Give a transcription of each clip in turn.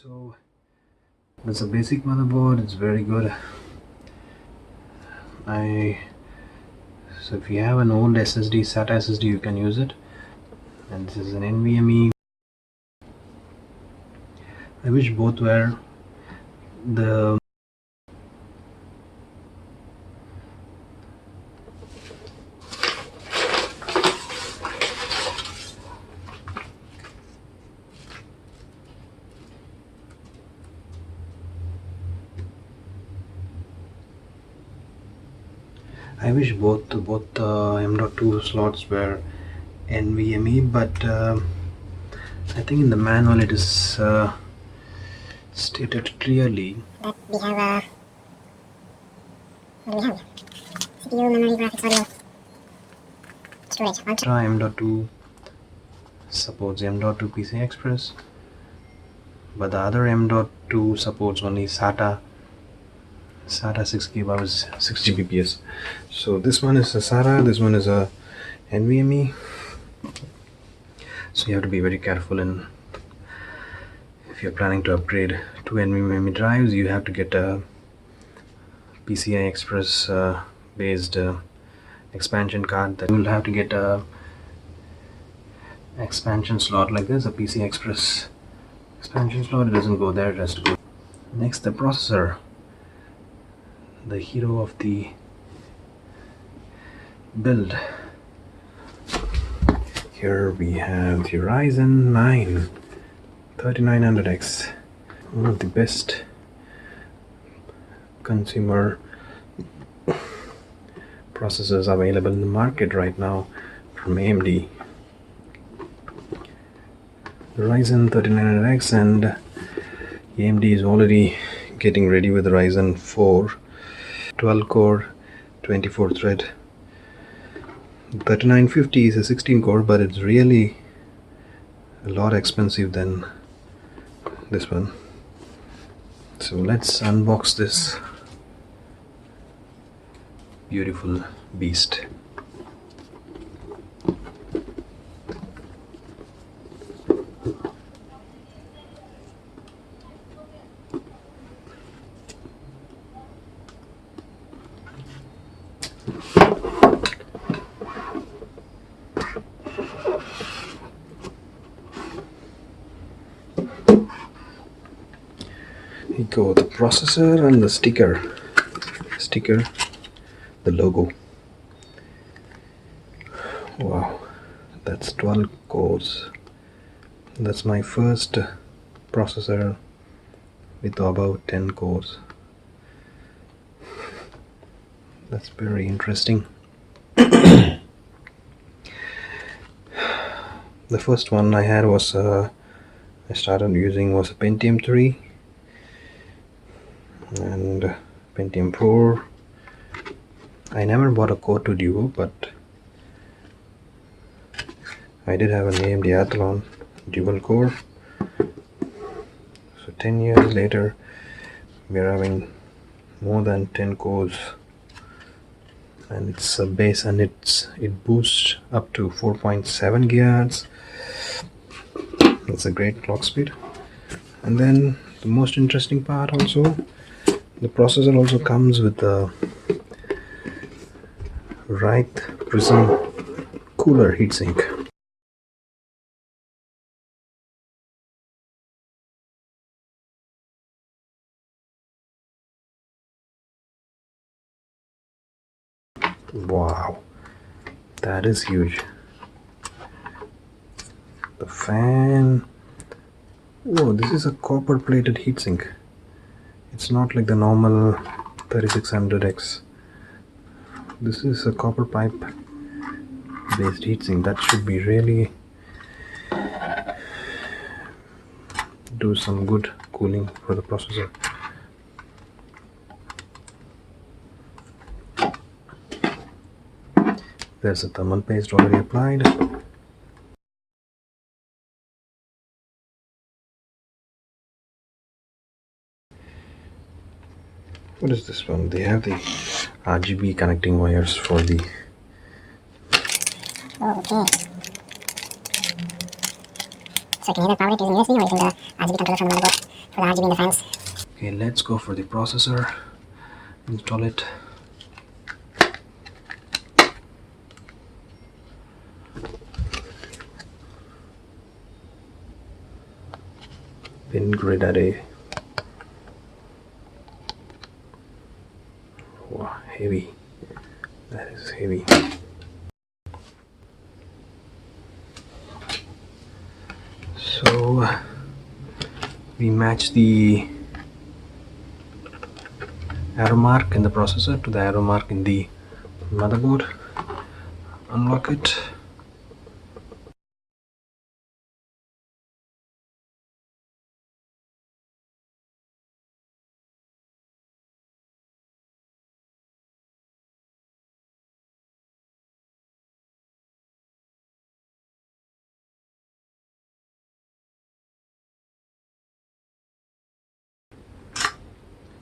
So that's a basic motherboard. It's very good. So if you have an old SSD, SATA SSD, you can use it. And this is an NVMe. I wish both were the I wish both M.2 slots were NVMe, but I think in the manual it is stated clearly that we have CPU, memory, graphics, audio, storage, Ultra M.2 supports M.2 PCI Express, but the other M.2 supports only SATA 6 Gbps. So this one is a SATA, this one is a NVMe. So you have to be very careful, and if you're planning to upgrade to NVMe drives, you have to get a PCI Express based expansion card. That you will have to get a expansion slot like this, a PCI Express expansion slot. It doesn't go there, it has to go. Next, the processor, the hero of the build. Here we have the Ryzen 9 3900X, one of the best consumer processors available in the market right now from AMD. The Ryzen 3900X, and AMD is already getting ready with the Ryzen 4 12 core 24 thread. 3950 is a 16 core, but it's really a lot expensive than this one. So let's unbox this beautiful beast. Here you go, the processor and the sticker, the logo. Wow, that's 12 cores. That's my first processor with about 10 cores. That's very interesting. The first one I had was I started using was a Pentium 3 and Pentium 4. I never bought a Core 2 Duo, but I did have an AMD Athlon dual core. So 10 years later, we are having more than 10 cores, and it's a base, and it boosts up to 4.7 GHz. That's a great clock speed. And then the most interesting part also, the processor also comes with the right prism cooler heatsink. Wow, that is huge. The fan. Whoa, this is a copper plated heatsink. It's not like the normal 3600X. This is a copper pipe based heatsink. That should be really do some good cooling for the processor. There's a thermal paste already applied. What is this one? They have the RGB connecting wires for the. Okay. So you can either power it using USB or using the RGB controller from the motherboard for the RGB in the fans. Okay, let's go for the processor. Install it. Pin grid array. Wow, heavy. That is heavy. So we match the arrow mark in the processor to the arrow mark in the motherboard. Unlock it.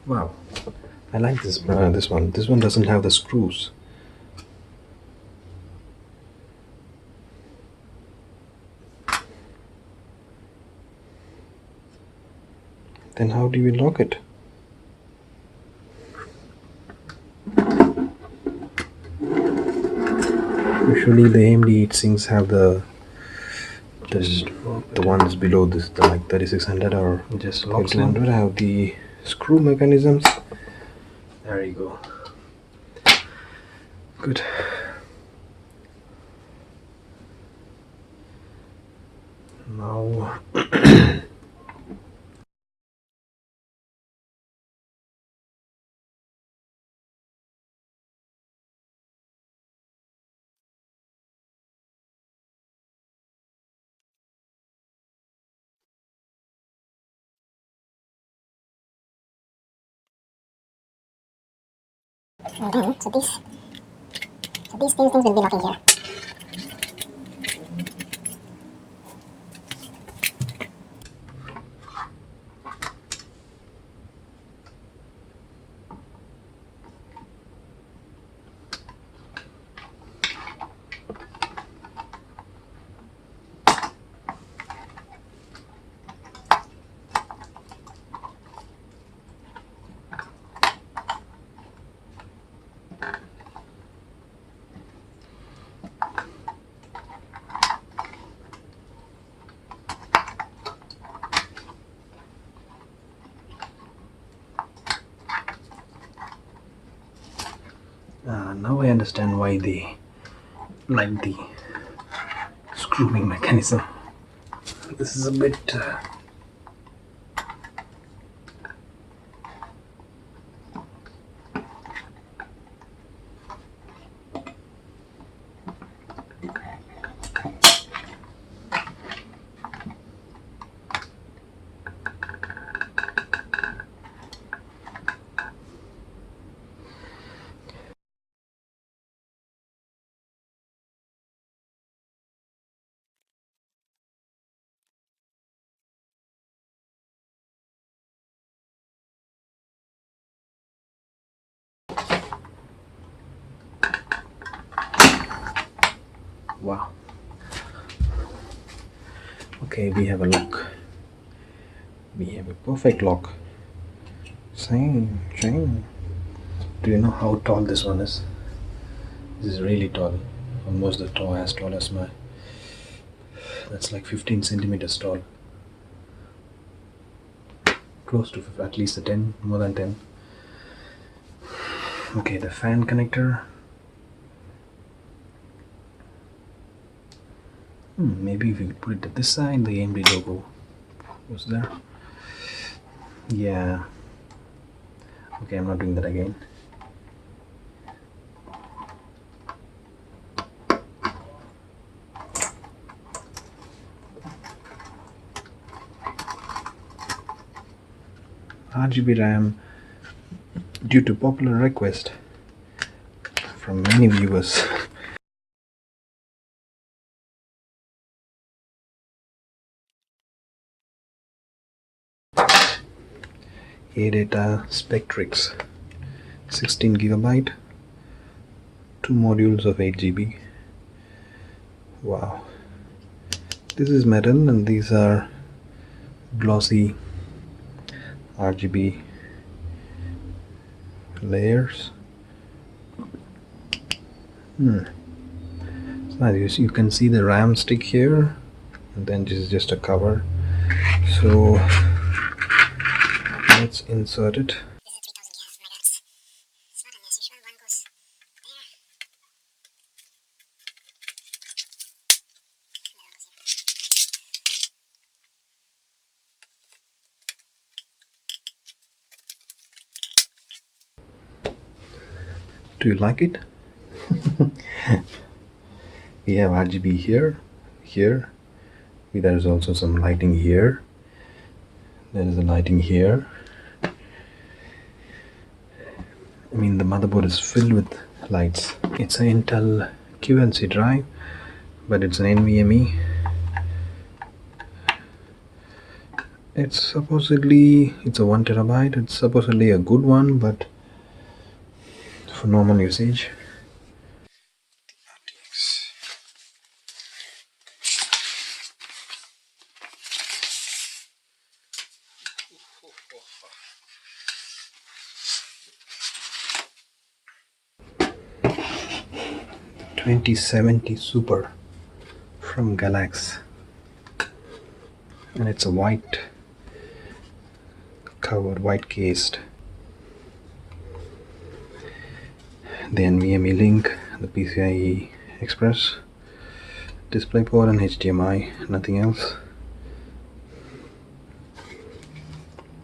Wow, I like this this one. This one doesn't have the screws. Then how do we lock it? Usually the AMD heatsinks have the ones below this, the like 3600 or just 3200 have the screw mechanisms. There you go. Good. Now And then, so these things will be locking here. now I understand why they like the screwing mechanism. This is a bit wow. Okay, we have a lock. We have a perfect lock. Same. Do you know how tall this one is? This is really tall. Almost the tall, as tall as my. That's like 15 centimeters tall. Close to at least a 10, more than 10. Okay, the fan connector. Maybe if we could put it at this side, the AMD logo was there. Yeah. Okay, I'm not doing that again. RGB RAM, due to popular request from many viewers. Adata Spectrix, 16 gigabyte, 2 modules of 8 GB. Wow, This is metal and these are glossy RGB layers. It's nice. You can see the RAM stick here, and then this is just a cover. So let's insert it. Do you like it? We have RGB here, here. There is also some lighting here. There is a lighting here. I mean, the motherboard is filled with lights. It's an Intel QLC drive, but it's an nvme. It's a 1 terabyte. It's supposedly a good one, but for normal usage. RTX. 2070 Super from GALAX, and it's a white covered, white cased. The NVMe link, the PCIe Express, DisplayPort and HDMI, nothing else.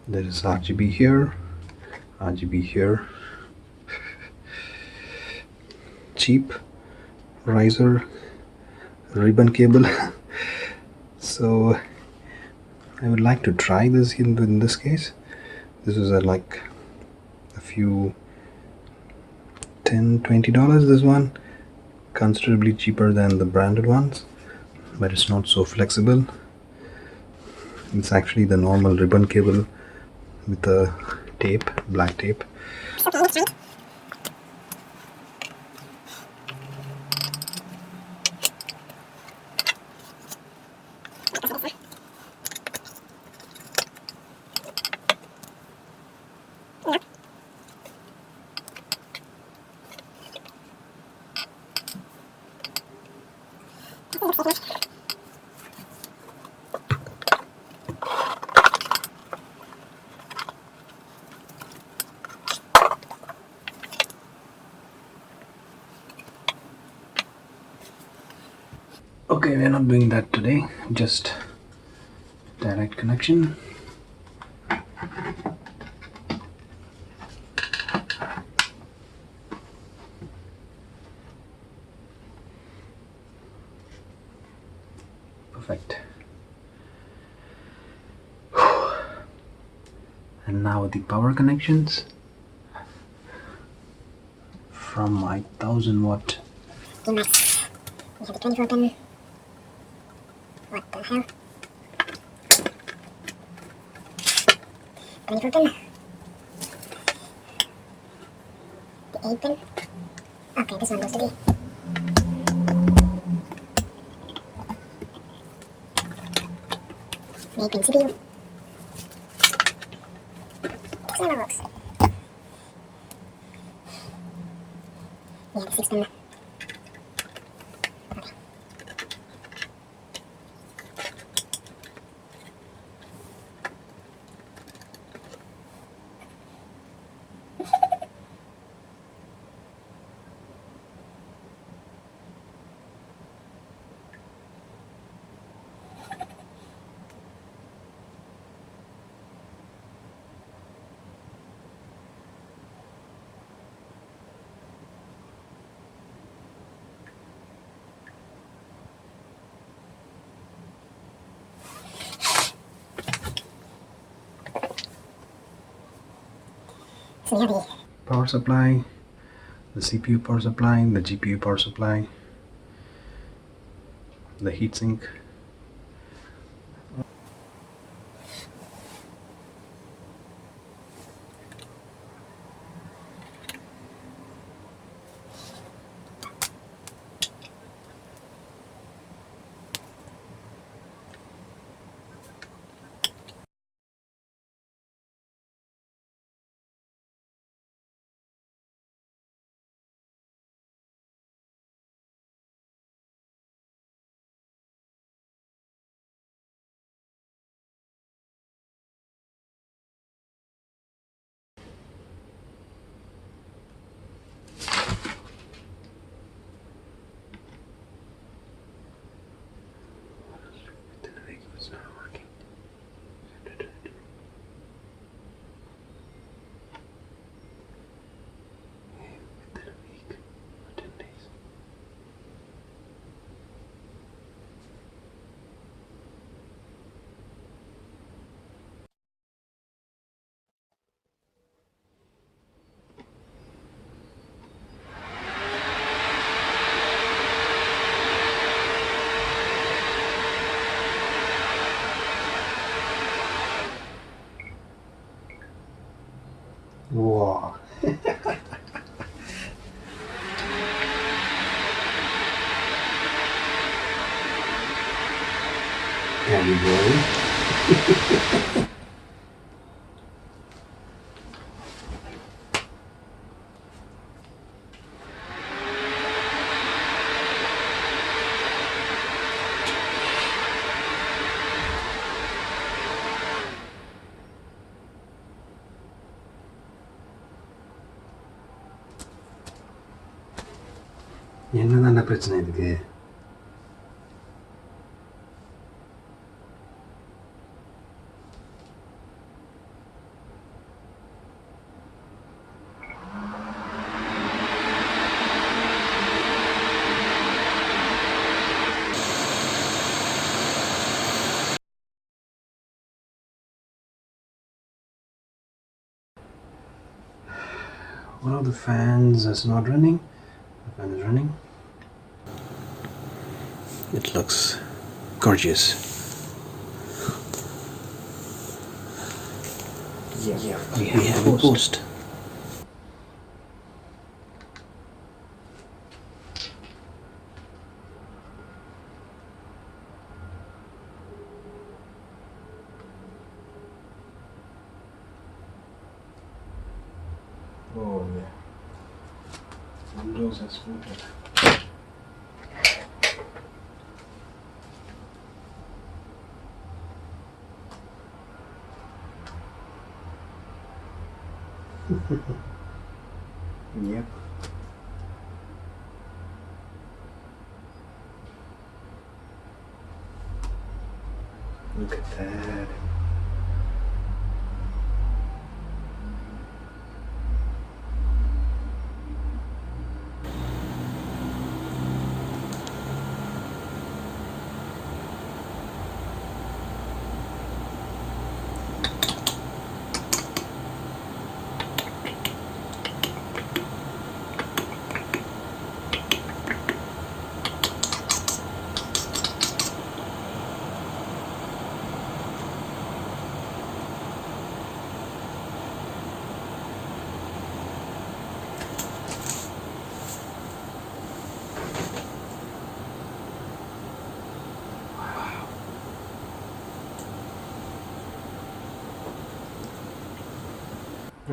There is RGB here, RGB here. Cheap riser ribbon cable. So I would like to try this in this case. This is like a few $10-20. This one considerably cheaper than the branded ones, but it's not so flexible. It's actually the normal ribbon cable with the tape, black tape. Okay, we're not doing that today, just direct connection. Perfect. And now the power connections from my 1000-watt. GALAX. We have the 24 pin. What the hell? 24 pin. The 8 pin. Okay, this one goes to D. 8 pin CPU. This never works. Yeah, the 6 pin. So we have the Power supply, the CPU power supply, the GPU power supply, the heatsink. Wow. There we go. என்னதான்டா பிரச்சனை இதுக்கு? One of the fans is not running. The fan is running. It looks gorgeous. Yeah, we have a post. Oh yeah. Windows has booted. Yep. Look at that.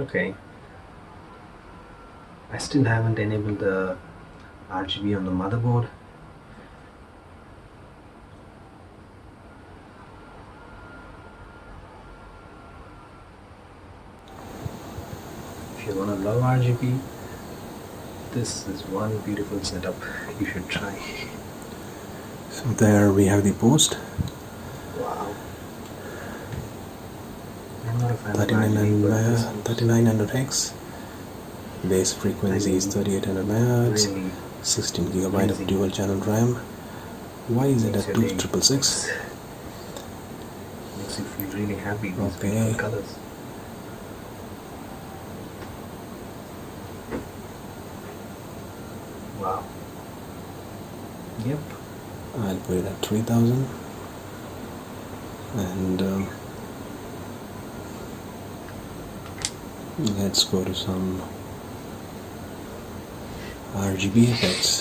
Okay. I still haven't enabled the RGB on the motherboard. If you want to love RGB, this is one beautiful setup you should try. So there we have the post. Wow. I'm not a fan of RGB, but this 3900X. Base frequency is 3800 MHz. Really 16 GB of dual channel RAM. Why is it at 2666? Makes you feel really happy. These beautiful colors. Wow. Yep. I'll put it at 3000. And let's go to some RGB effects.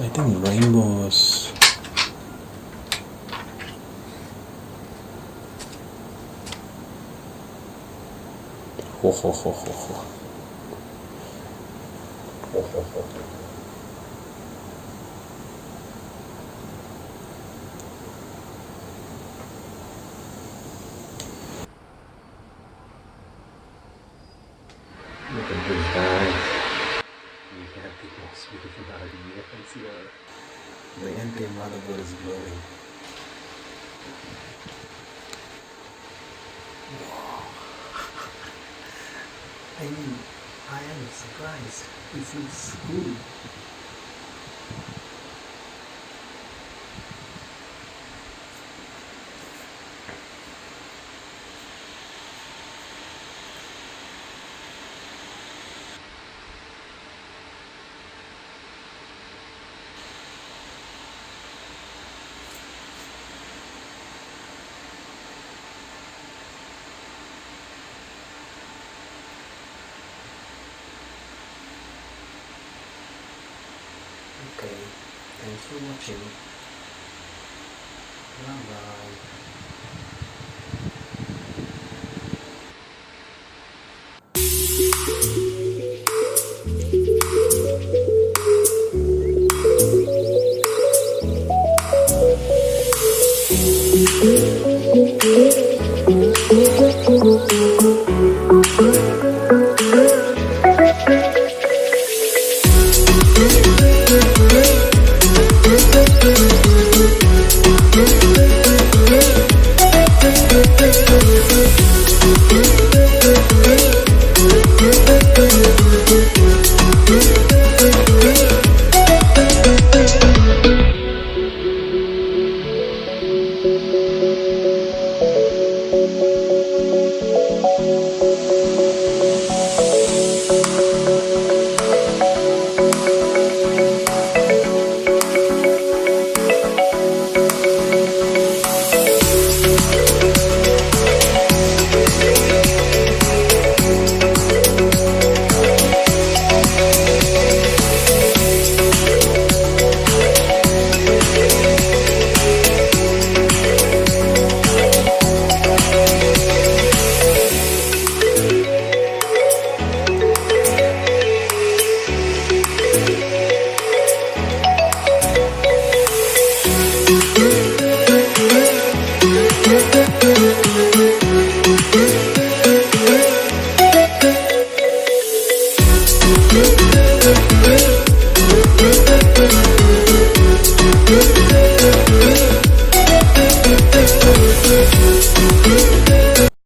I think rainbows. Ho ho ho ho ho. Ho ho ho. Look at this guy. We have the most beautiful RGB effects here. The NVMe motherboard is glowing. Wow. I mean, I am surprised. This looks cool. Okay, thanks for watching. Bye bye.